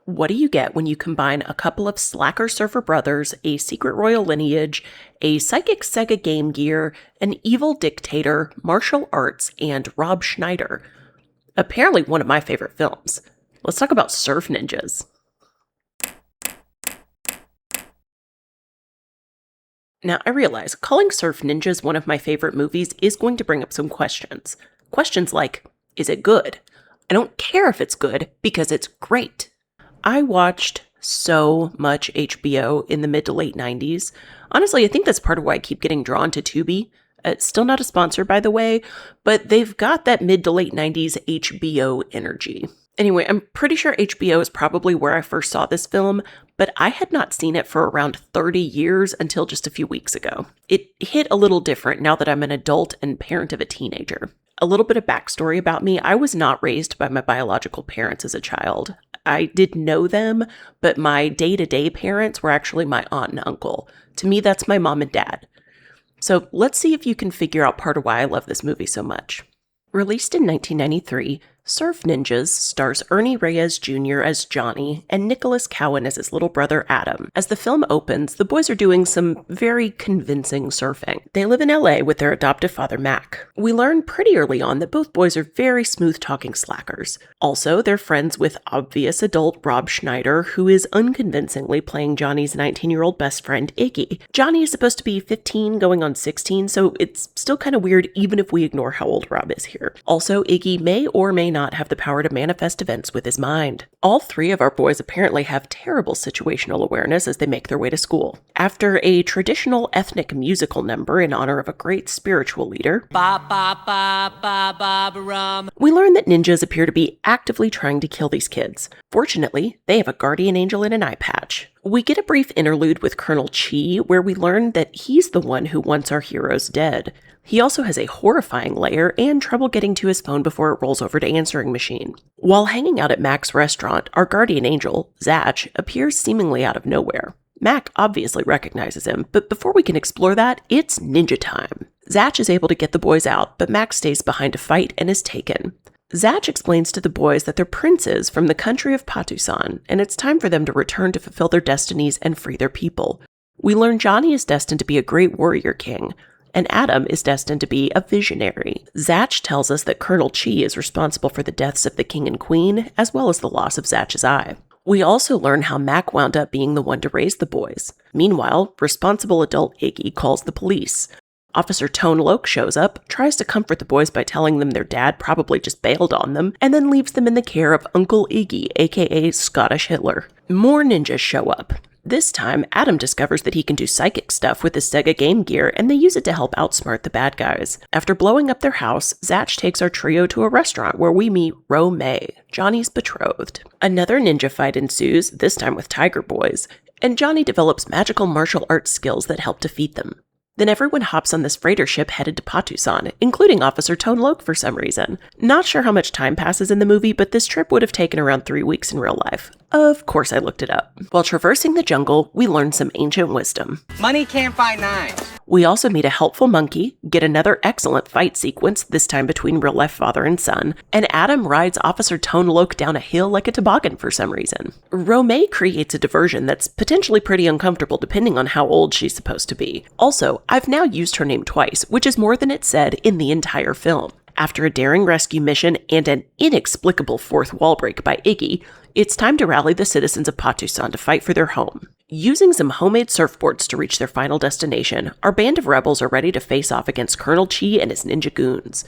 What do you get when you combine a couple of slacker surfer brothers, a secret royal lineage, a psychic Sega Game Gear, an evil dictator, martial arts, and Rob Schneider? Apparently one of my favorite films. Let's talk about surf ninjas. Now, I realize calling Surf Ninjas one of my favorite movies is going to bring up some questions. Questions like, is it good? I don't care if it's good because it's great. I watched so much HBO in the mid to late 90s. Honestly, I think that's part of why I keep getting drawn to Tubi. It's still not a sponsor, by the way, but they've got that mid to late 90s HBO energy. Anyway, I'm pretty sure HBO is probably where I first saw this film, but I had not seen it for around 30 years until just a few weeks ago. It hit a little different now that I'm an adult and parent of a teenager. A little bit of backstory about me: I was not raised by my biological parents as a child. I did know them, but my day-to-day parents were actually my aunt and uncle. To me, that's my mom and dad. So let's see if you can figure out part of why I love this movie so much. Released in 1993, Surf Ninjas stars Ernie Reyes Jr. as Johnny and Nicholas Cowan as his little brother Adam. As the film opens, the boys are doing some very convincing surfing. They live in LA with their adoptive father Mac. We learn pretty early on that both boys are very smooth-talking slackers. Also, they're friends with obvious adult Rob Schneider, who is unconvincingly playing Johnny's 19-year-old best friend Iggy. Johnny is supposed to be 15 going on 16, so it's still kind of weird even if we ignore how old Rob is here. Also, Iggy may or may not have the power to manifest events with his mind. All three of our boys apparently have terrible situational awareness as they make their way to school. After a traditional ethnic musical number in honor of a great spiritual leader, we learn that ninjas appear to be actively trying to kill these kids. Fortunately, they have a guardian angel in an eye patch. We get a brief interlude with Colonel Chi, where we learn that he's the one who wants our heroes dead. He also has a horrifying lair and trouble getting to his phone before it rolls over to answering machine. While hanging out at Mac's restaurant, our guardian angel, Zach, appears seemingly out of nowhere. Mac obviously recognizes him, but before we can explore that, it's ninja time. Zach is able to get the boys out, but Mac stays behind to fight and is taken. Zach explains to the boys that they're princes from the country of Patusan, and it's time for them to return to fulfill their destinies and free their people. We learn Johnny is destined to be a great warrior king, and Adam is destined to be a visionary. Zach tells us that Colonel Chi is responsible for the deaths of the king and queen, as well as the loss of Zach's eye. We also learn how Mac wound up being the one to raise the boys. Meanwhile, responsible adult Iggy calls the police. Officer Tone Loke shows up, tries to comfort the boys by telling them their dad probably just bailed on them, and then leaves them in the care of Uncle Iggy, aka Scottish Hitler. More ninjas show up. This time, Adam discovers that he can do psychic stuff with his Sega Game Gear, and they use it to help outsmart the bad guys. After blowing up their house, Zach takes our trio to a restaurant where we meet Ro May, Johnny's betrothed. Another ninja fight ensues, this time with Tiger Boys, and Johnny develops magical martial arts skills that help defeat them. Then everyone hops on this freighter ship headed to Patusan, including Officer Tone Loke for some reason. Not sure how much time passes in the movie, but this trip would have taken around 3 weeks in real life. Of course I looked it up. While traversing the jungle, we learn some ancient wisdom. Money can't buy knives. We also meet a helpful monkey, get another excellent fight sequence, this time between real-life father and son, and Adam rides Officer Tone Loke down a hill like a toboggan for some reason. Romay creates a diversion that's potentially pretty uncomfortable depending on how old she's supposed to be. Also, I've now used her name twice, which is more than it said in the entire film. After a daring rescue mission and an inexplicable fourth wall break by Iggy, it's time to rally the citizens of Patusan to fight for their home. Using some homemade surfboards to reach their final destination, our band of rebels are ready to face off against Colonel Chi and his ninja goons.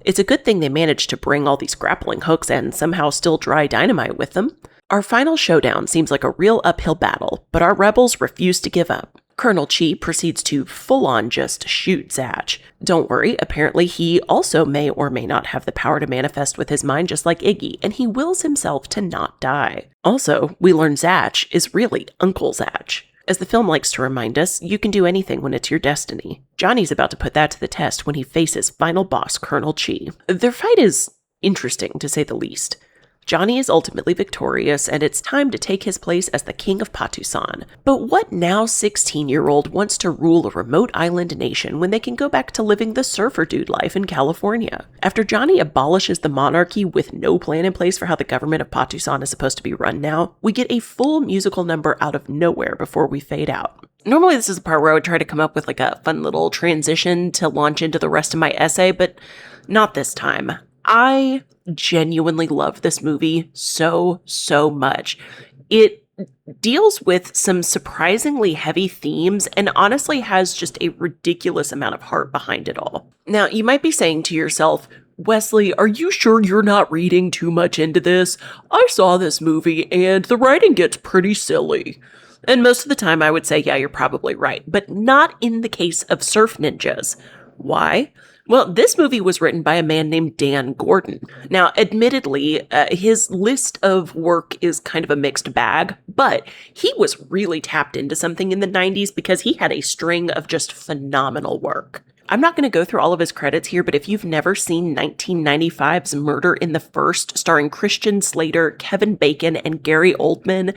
It's a good thing they managed to bring all these grappling hooks and somehow still dry dynamite with them. Our final showdown seems like a real uphill battle, but our rebels refuse to give up. Colonel Chi proceeds to full-on just shoot Zach. Don't worry, apparently he also may or may not have the power to manifest with his mind just like Iggy, and he wills himself to not die. Also, we learn Zach is really Uncle Zach. As the film likes to remind us, you can do anything when it's your destiny. Johnny's about to put that to the test when he faces final boss Colonel Chi. Their fight is interesting, to say the least. Johnny is ultimately victorious, and it's time to take his place as the king of Patusan. But what now 16-year-old wants to rule a remote island nation when they can go back to living the surfer dude life in California? After Johnny abolishes the monarchy with no plan in place for how the government of Patusan is supposed to be run now, we get a full musical number out of nowhere before we fade out. Normally this is the part where I would try to come up with like a fun little transition to launch into the rest of my essay, but not this time. I genuinely love this movie so much. It deals with some surprisingly heavy themes and honestly has just a ridiculous amount of heart behind it all. Now, you might be saying to yourself, Wesley, are you sure you're not reading too much into this? I saw this movie and the writing gets pretty silly. And most of the time I would say, yeah, you're probably right, but not in the case of Surf Ninjas. Why? Well, this movie was written by a man named Dan Gordon. Now, admittedly, his list of work is kind of a mixed bag, but he was really tapped into something in the 90s because he had a string of just phenomenal work. I'm not going to go through all of his credits here, but if you've never seen 1995's Murder in the First, starring Christian Slater, Kevin Bacon, and Gary Oldman,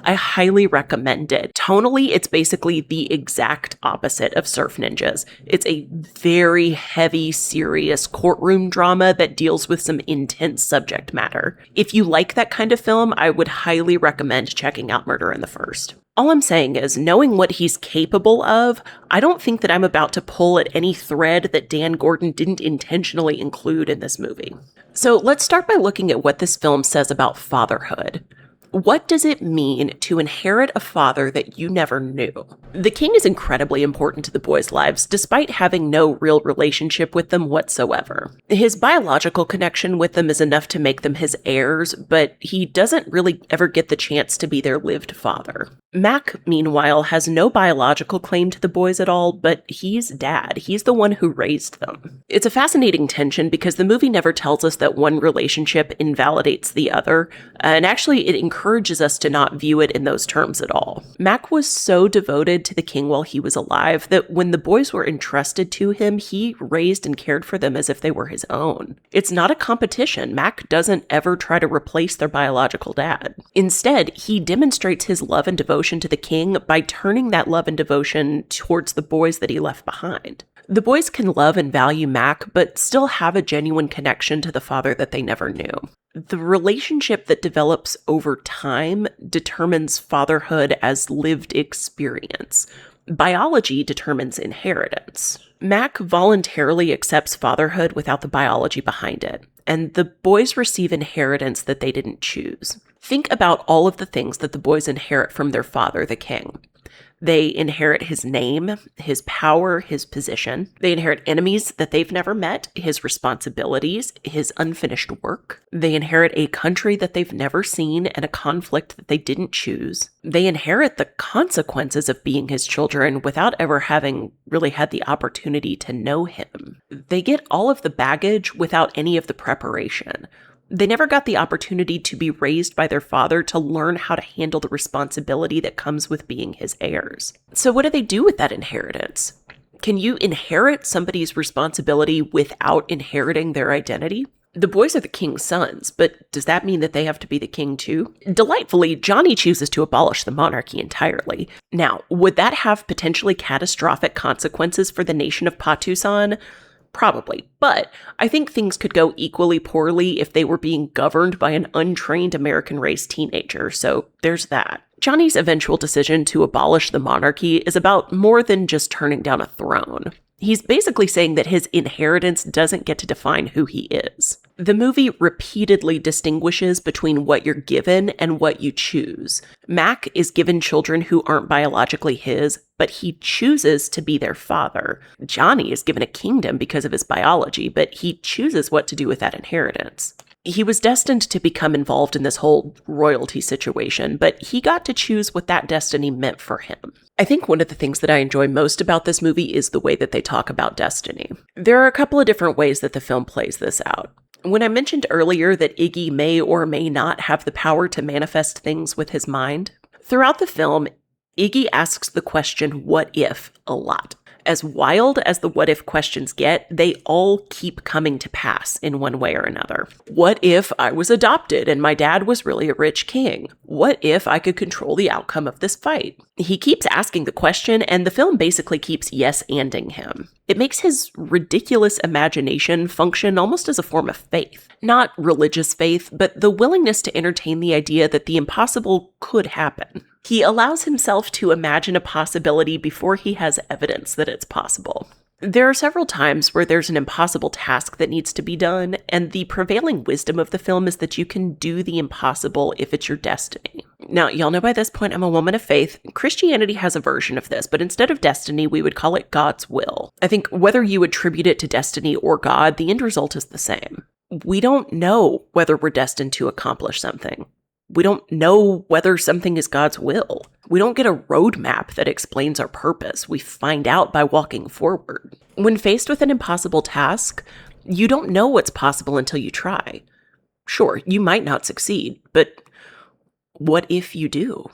I highly recommend it. Tonally, it's basically the exact opposite of Surf Ninjas. It's a very heavy, serious courtroom drama that deals with some intense subject matter. If you like that kind of film, I would highly recommend checking out Murder in the First. All I'm saying is, knowing what he's capable of, I don't think that I'm about to pull at any thread that Dan Gordon didn't intentionally include in this movie. So let's start by looking at what this film says about fatherhood. What does it mean to inherit a father that you never knew? The king is incredibly important to the boys' lives, despite having no real relationship with them whatsoever. His biological connection with them is enough to make them his heirs, but he doesn't really ever get the chance to be their lived father. Mac, meanwhile, has no biological claim to the boys at all, but he's dad. He's the one who raised them. It's a fascinating tension because the movie never tells us that one relationship invalidates the other, and actually it encourages us to not view it in those terms at all. Mac was so devoted to the king while he was alive that when the boys were entrusted to him, he raised and cared for them as if they were his own. It's not a competition. Mac doesn't ever try to replace their biological dad. Instead, he demonstrates his love and devotion to the king by turning that love and devotion towards the boys that he left behind. The boys can love and value Mac, but still have a genuine connection to the father that they never knew. The relationship that develops over time determines fatherhood as lived experience. Biology determines inheritance. Mac voluntarily accepts fatherhood without the biology behind it, and the boys receive inheritance that they didn't choose. Think about all of the things that the boys inherit from their father, the king. They inherit his name, his power, his position. They inherit enemies that they've never met, his responsibilities, his unfinished work. They inherit a country that they've never seen and a conflict that they didn't choose. They inherit the consequences of being his children without ever having really had the opportunity to know him. They get all of the baggage without any of the preparation. They never got the opportunity to be raised by their father to learn how to handle the responsibility that comes with being his heirs. So what do they do with that inheritance? Can you inherit somebody's responsibility without inheriting their identity? The boys are the king's sons, but does that mean that they have to be the king too? Delightfully, Johnny chooses to abolish the monarchy entirely. Now, would that have potentially catastrophic consequences for the nation of Patusan? Probably, but I think things could go equally poorly if they were being governed by an untrained American race teenager, so there's that. Johnny's eventual decision to abolish the monarchy is about more than just turning down a throne. He's basically saying that his inheritance doesn't get to define who he is. The movie repeatedly distinguishes between what you're given and what you choose. Mac is given children who aren't biologically his, but he chooses to be their father. Johnny is given a kingdom because of his biology, but he chooses what to do with that inheritance. He was destined to become involved in this whole royalty situation, but he got to choose what that destiny meant for him. I think one of the things that I enjoy most about this movie is the way that they talk about destiny. There are a couple of different ways that the film plays this out. When I mentioned earlier that Iggy may or may not have the power to manifest things with his mind, throughout the film, Iggy asks the question, what if, a lot. As wild as the what if questions get, they all keep coming to pass in one way or another. What if I was adopted and my dad was really a rich king? What if I could control the outcome of this fight? He keeps asking the question, and the film basically keeps yes-anding him. It makes his ridiculous imagination function almost as a form of faith. Not religious faith, but the willingness to entertain the idea that the impossible could happen. He allows himself to imagine a possibility before he has evidence that it's possible. There are several times where there's an impossible task that needs to be done, and the prevailing wisdom of the film is that you can do the impossible if it's your destiny. Now, y'all know by this point I'm a woman of faith. Christianity has a version of this, but instead of destiny, we would call it God's will. I think whether you attribute it to destiny or God, the end result is the same. We don't know whether we're destined to accomplish something. We don't know whether something is God's will. We don't get a roadmap that explains our purpose. We find out by walking forward. When faced with an impossible task, you don't know what's possible until you try. Sure, you might not succeed, but what if you do?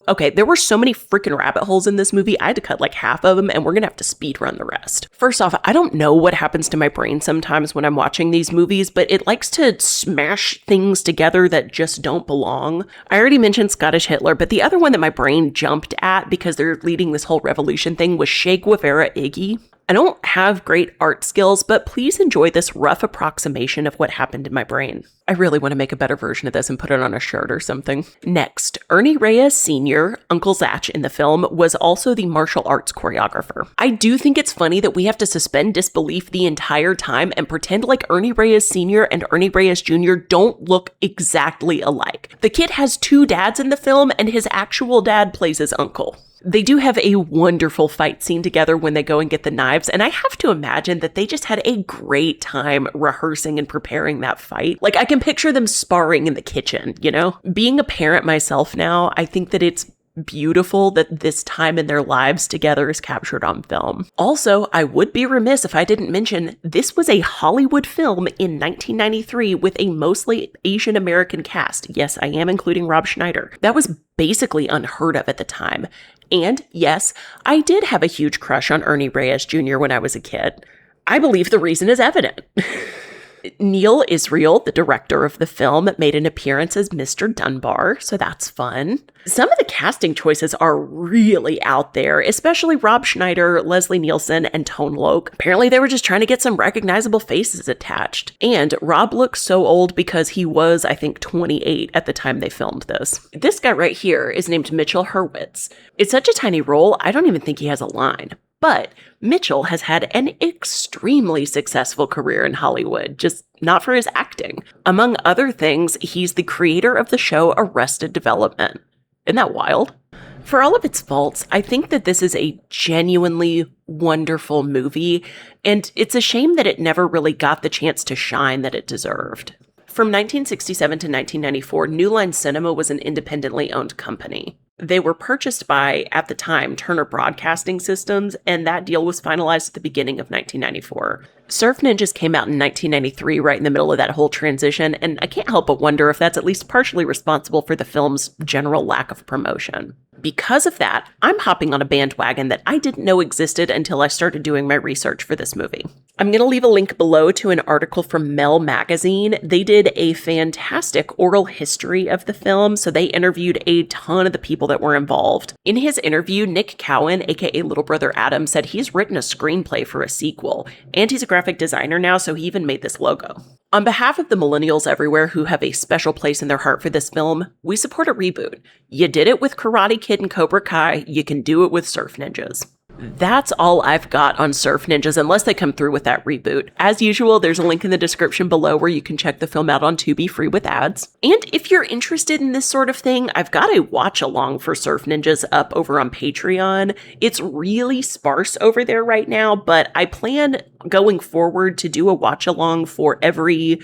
Okay, there were so many freaking rabbit holes in this movie, I had to cut like half of them, and we're gonna have to speed run the rest. First off, I don't know what happens to my brain sometimes when I'm watching these movies, but it likes to smash things together that just don't belong. I already mentioned Scottish Hitler, but the other one that my brain jumped at because they're leading this whole revolution thing was Che Guevara Iggy. I don't have great art skills, but please enjoy this rough approximation of what happened in my brain. I really want to make a better version of this and put it on a shirt or something. Next, Ernie Reyes Sr., Uncle Zach in the film, was also the martial arts choreographer. I do think it's funny that we have to suspend disbelief the entire time and pretend like Ernie Reyes Sr. and Ernie Reyes Jr. don't look exactly alike. The kid has two dads in the film, and his actual dad plays his uncle. They do have a wonderful fight scene together when they go and get the knives, and I have to imagine that they just had a great time rehearsing and preparing that fight. Like, I can picture them sparring in the kitchen, you know? Being a parent myself now, I think that it's beautiful that this time in their lives together is captured on film. Also, I would be remiss if I didn't mention this was a Hollywood film in 1993 with a mostly Asian American cast. Yes, I am including Rob Schneider. That was basically unheard of at the time. And yes, I did have a huge crush on Ernie Reyes Jr. when I was a kid. I believe the reason is evident. Neil Israel, the director of the film, made an appearance as Mr. Dunbar, so that's fun. Some of the casting choices are really out there, especially Rob Schneider, Leslie Nielsen, and Tone Loc. Apparently they were just trying to get some recognizable faces attached. And Rob looks so old because he was, I think, 28 at the time they filmed this. This guy right here is named Mitchell Hurwitz. It's such a tiny role, I don't even think he has a line. But Mitchell has had an extremely successful career in Hollywood, just not for his acting. Among other things, he's the creator of the show Arrested Development. Isn't that wild? For all of its faults, I think that this is a genuinely wonderful movie, and it's a shame that it never really got the chance to shine that it deserved. From 1967 to 1994, New Line Cinema was an independently owned company. They were purchased by, at the time, Turner Broadcasting Systems, and that deal was finalized at the beginning of 1994. Surf Ninjas came out in 1993, right in the middle of that whole transition, and I can't help but wonder if that's at least partially responsible for the film's general lack of promotion. Because of that, I'm hopping on a bandwagon that I didn't know existed until I started doing my research for this movie. I'm going to leave a link below to an article from Mel Magazine. They did a fantastic oral history of the film, so they interviewed a ton of the people that were involved. In his interview, Nick Cowan, aka Little Brother Adam, said he's written a screenplay for a sequel, and he's a graphic designer now, so he even made this logo. On behalf of the millennials everywhere who have a special place in their heart for this film, we support a reboot. You did it with Karate Kid and Cobra Kai, you can do it with Surf Ninjas. That's all I've got on Surf Ninjas, unless they come through with that reboot. As usual, there's a link in the description below where you can check the film out on Tubi free with ads. And if you're interested in this sort of thing, I've got a watch-along for Surf Ninjas up over on Patreon. It's really sparse over there right now, but I plan going forward to do a watch along for every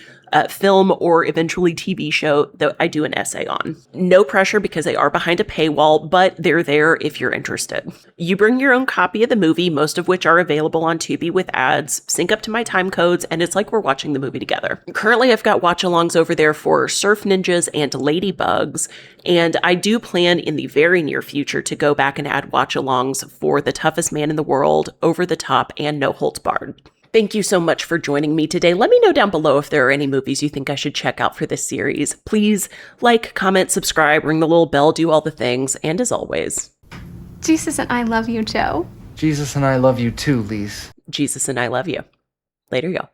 film or eventually TV show that I do an essay on. No pressure because they are behind a paywall, but they're there if you're interested. You bring your own copy of the movie, most of which are available on Tubi with ads, sync up to my time codes, and it's like we're watching the movie together. Currently, I've got watch-alongs over there for Surf Ninjas and Ladybugs, and I do plan in the very near future to go back and add watch-alongs for The Toughest Man in the World, Over the Top, and No Holds Barred. Thank you so much for joining me today. Let me know down below if there are any movies you think I should check out for this series. Please like, comment, subscribe, ring the little bell, do all the things. And as always, Jesus and I love you, Joe. Jesus and I love you too, Lise. Jesus and I love you. Later, y'all.